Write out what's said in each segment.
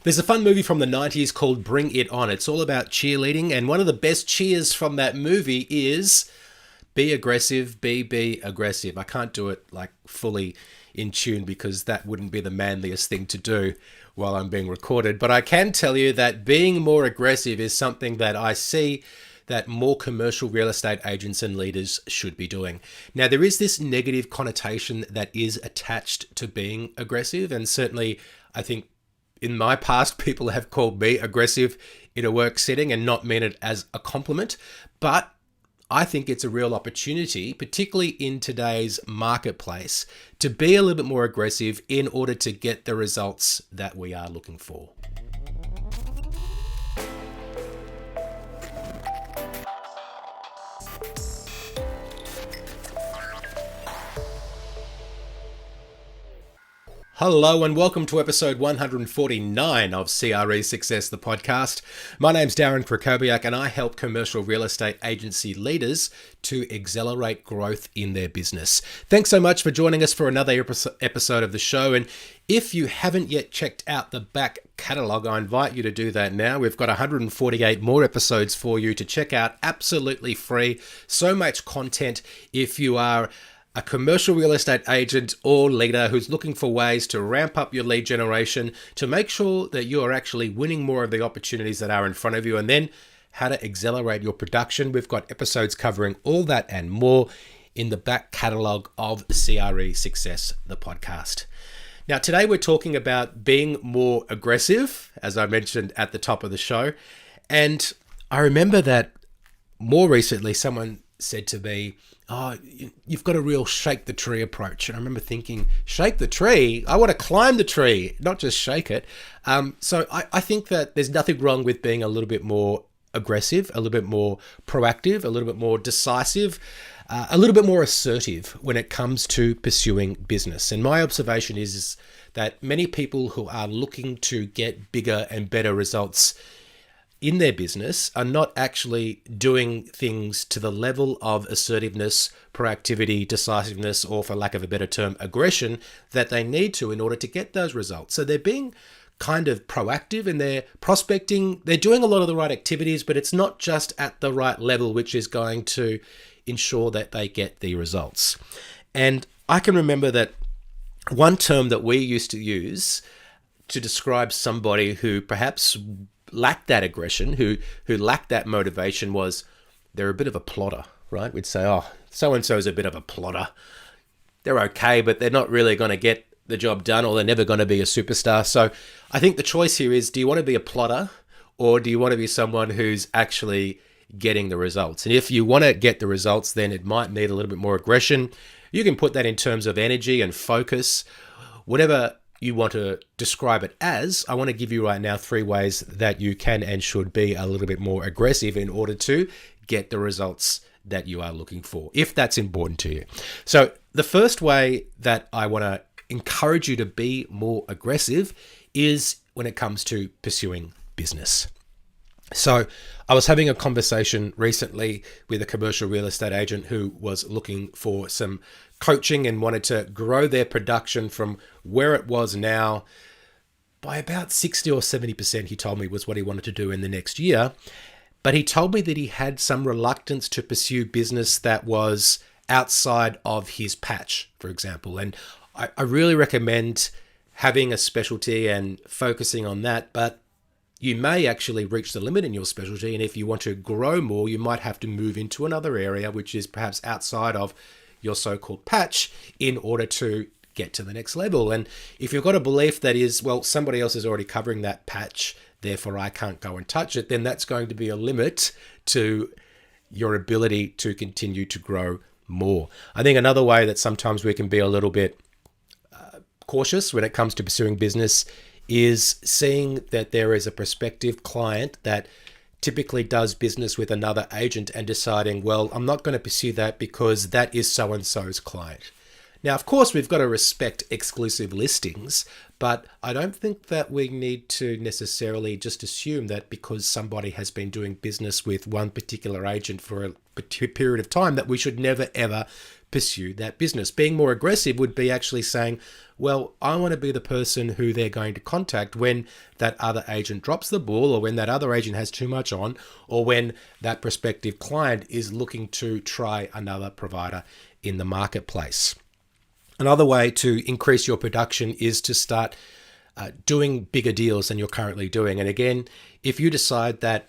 There's a fun movie from the 90s called Bring It On. It's all about cheerleading, and one of the best cheers from that movie is be aggressive, be aggressive. I can't do it like fully in tune because that wouldn't be the manliest thing to do while I'm being recorded. But I can tell you that being more aggressive is something that I see that more commercial real estate agents and leaders should be doing. Now, there is this negative connotation that is attached to being aggressive, and certainly I think in my past, people have called me aggressive in a work setting and not meant it as a compliment. But I think it's a real opportunity, particularly in today's marketplace, to be a little bit more aggressive in order to get the results that we are looking for. Hello and welcome to episode 149 of CRE Success, the podcast. My name's Darren Krakowiak and I help commercial real estate agency leaders to accelerate growth in their business. Thanks so much for joining us for another episode of the show. And if you haven't yet checked out the back catalogue, I invite you to do that now. We've got 148 more episodes for you to check out, absolutely free. So much content if you are a commercial real estate agent or leader who's looking for ways to ramp up your lead generation to make sure that you are actually winning more of the opportunities that are in front of you, and then how to accelerate your production. We've got episodes covering all that and more in the back catalogue of CRE Success, the podcast. Now, today we're talking about being more aggressive, as I mentioned at the top of the show. And I remember that more recently someone said to me, "Oh, you've got a real shake the tree approach." And I remember thinking, shake the tree? I want to climb the tree, not just shake it. So I think that there's nothing wrong with being a little bit more aggressive, a little bit more proactive, a little bit more decisive, a little bit more assertive when it comes to pursuing business. And my observation is that many people who are looking to get bigger and better results in their business are not actually doing things to the level of assertiveness, proactivity, decisiveness, or for lack of a better term, aggression that they need to in order to get those results. So they're being kind of proactive and they're prospecting. They're doing a lot of the right activities, but it's not just at the right level, which is going to ensure that they get the results. And I can remember that one term that we used to use to describe somebody who perhaps lacked that aggression, who lacked that motivation, was they're a bit of a plodder, right? We'd say, oh, so-and-so is a bit of a plodder. They're okay, but they're not really going to get the job done, or they're never going to be a superstar. So I think the choice here is, do you want to be a plodder, or do you want to be someone who's actually getting the results? And if you want to get the results, then it might need a little bit more aggression. You can put that in terms of energy and focus, whatever you want to describe it as. I want to give you right now 3 ways that you can and should be a little bit more aggressive in order to get the results that you are looking for, if that's important to you. So the first way that I want to encourage you to be more aggressive is when it comes to pursuing business. So I was having a conversation recently with a commercial real estate agent who was looking for some coaching and wanted to grow their production from where it was now by about 60 or 70%, he told me, was what he wanted to do in the next year. But he told me that he had some reluctance to pursue business that was outside of his patch, for example. And I really recommend having a specialty and focusing on that, but you may actually reach the limit in your specialty. And if you want to grow more, you might have to move into another area, which is perhaps outside of your so-called patch, in order to get to the next level. And if you've got a belief that is, well, somebody else is already covering that patch, therefore I can't go and touch it, then that's going to be a limit to your ability to continue to grow more. I think another way that sometimes we can be a little bit cautious when it comes to pursuing business is seeing that there is a prospective client that typically does business with another agent and deciding, well, I'm not going to pursue that because that is so-and-so's client. Now, of course, we've got to respect exclusive listings, but I don't think that we need to necessarily just assume that because somebody has been doing business with one particular agent for a period of time that we should never, ever pursue that business. Being more aggressive would be actually saying, well, I want to be the person who they're going to contact when that other agent drops the ball, or when that other agent has too much on, or when that prospective client is looking to try another provider in the marketplace. Another way to increase your production is to start doing bigger deals than you're currently doing. And again, if you decide that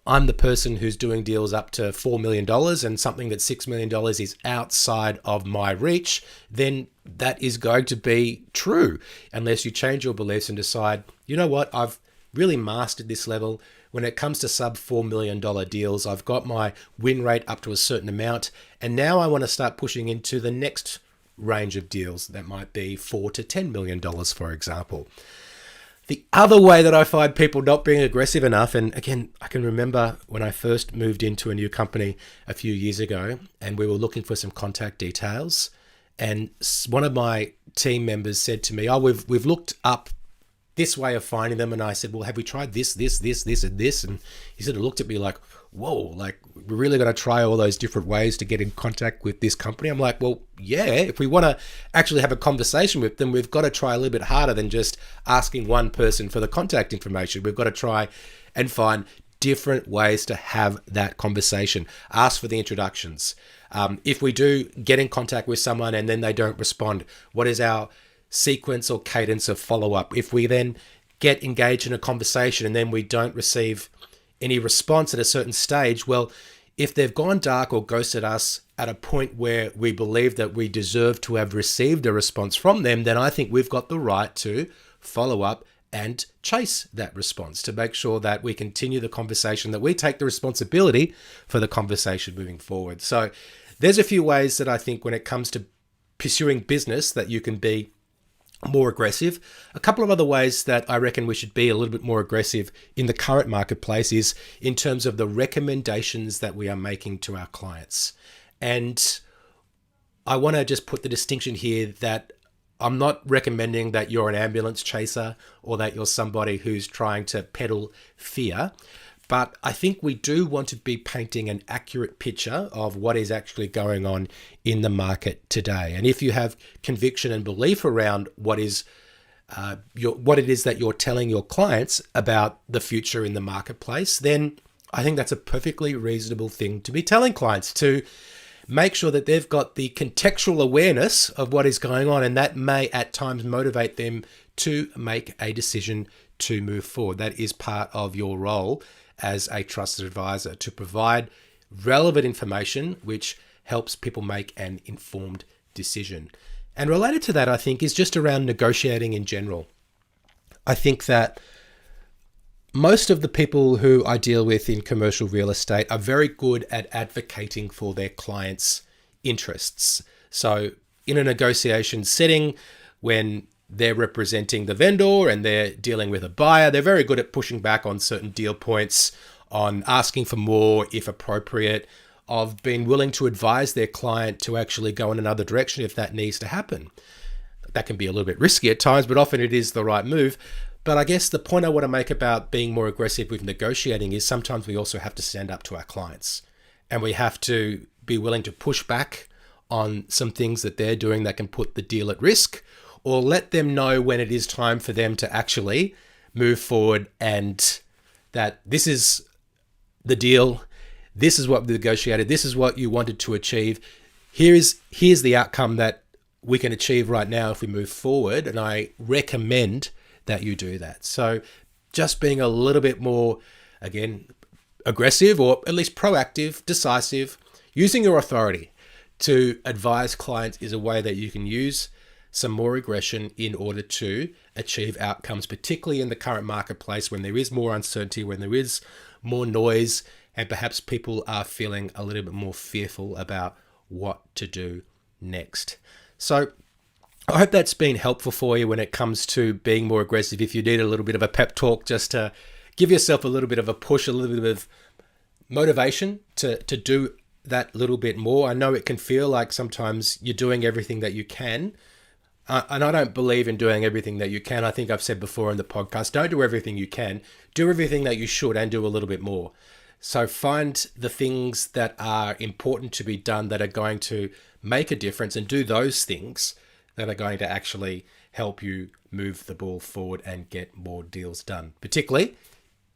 I'm the person who's doing deals up to $4 million and something that's $6 million is outside of my reach, then that is going to be true unless you change your beliefs and decide, you know what, I've really mastered this level. When it comes to sub $4 million deals, I've got my win rate up to a certain amount. And now I want to start pushing into the next range of deals that might be $4 to $10 million, for example. The other way that I find people not being aggressive enough, and again, I can remember when I first moved into a new company a few years ago and we were looking for some contact details, and one of my team members said to me, we've looked up this way of finding them. And I said, well, have we tried this, and this? And he sort of looked at me like, whoa, like we're really going to try all those different ways to get in contact with this company? I'm like, well, yeah, if we want to actually have a conversation with them, we've got to try a little bit harder than just asking one person for the contact information. We've got to try and find different ways to have that conversation. Ask for the introductions. If we do get in contact with someone and then they don't respond, what is our sequence or cadence of follow-up? If we then get engaged in a conversation and then we don't receive any response at a certain stage, well, if they've gone dark or ghosted us at a point where we believe that we deserve to have received a response from them, then I think we've got the right to follow up and chase that response to make sure that we continue the conversation, that we take the responsibility for the conversation moving forward. So there's a few ways that I think when it comes to pursuing business that you can be more aggressive. A couple of other ways that I reckon we should be a little bit more aggressive in the current marketplace is in terms of the recommendations that we are making to our clients. And I want to just put the distinction here that I'm not recommending that you're an ambulance chaser or that you're somebody who's trying to peddle fear. But I think we do want to be painting an accurate picture of what is actually going on in the market today. And if you have conviction and belief around what it is that you're telling your clients about the future in the marketplace, then I think that's a perfectly reasonable thing to be telling clients, to make sure that they've got the contextual awareness of what is going on, and that may at times motivate them to make a decision to move forward. That is part of your role as a trusted advisor, to provide relevant information which helps people make an informed decision. And related to that, I think, is just around negotiating in general. I think that most of the people who I deal with in commercial real estate are very good at advocating for their clients' interests. So in a negotiation setting, when they're representing the vendor and they're dealing with a buyer, they're very good at pushing back on certain deal points, on asking for more if appropriate, of being willing to advise their client to actually go in another direction if that needs to happen. That can be a little bit risky at times, but often it is the right move. But I guess the point I want to make about being more aggressive with negotiating is sometimes we also have to stand up to our clients, and we have to be willing to push back on some things that they're doing that can put the deal at risk, or let them know when it is time for them to actually move forward and that this is the deal, this is what we negotiated, this is what you wanted to achieve, here's the outcome that we can achieve right now if we move forward, and I recommend that you do that. So just being a little bit more, again, aggressive, or at least proactive, decisive, using your authority to advise clients is a way that you can use some more aggression in order to achieve outcomes, particularly in the current marketplace when there is more uncertainty, when there is more noise, and perhaps people are feeling a little bit more fearful about what to do next. So I hope that's been helpful for you when it comes to being more aggressive. If you need a little bit of a pep talk just to give yourself a little bit of a push, a little bit of motivation to do that little bit more. I know it can feel like sometimes you're doing everything that you can. And I don't believe in doing everything that you can. I think I've said before in the podcast, don't do everything you can. Do everything that you should and do a little bit more. So find the things that are important to be done that are going to make a difference and do those things that are going to actually help you move the ball forward and get more deals done, particularly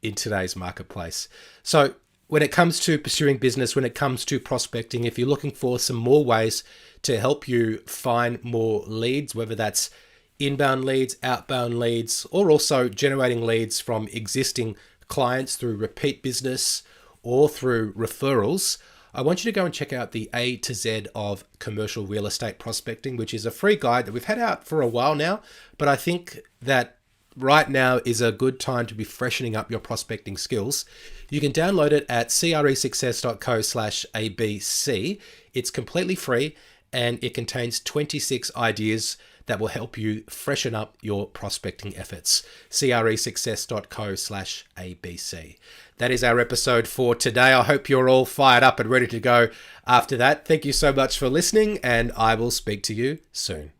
in today's marketplace. So when it comes to pursuing business, when it comes to prospecting, if you're looking for some more ways to help you find more leads, whether that's inbound leads, outbound leads, or also generating leads from existing clients through repeat business or through referrals, I want you to go and check out the A to Z of commercial real estate prospecting, which is a free guide that we've had out for a while now, but I think that right now is a good time to be freshening up your prospecting skills. You can download it at cresuccess.co/ABC. It's completely free and it contains 26 ideas that will help you freshen up your prospecting efforts. cresuccess.co/ABC. That is our episode for today. I hope you're all fired up and ready to go after that. Thank you so much for listening, and I will speak to you soon.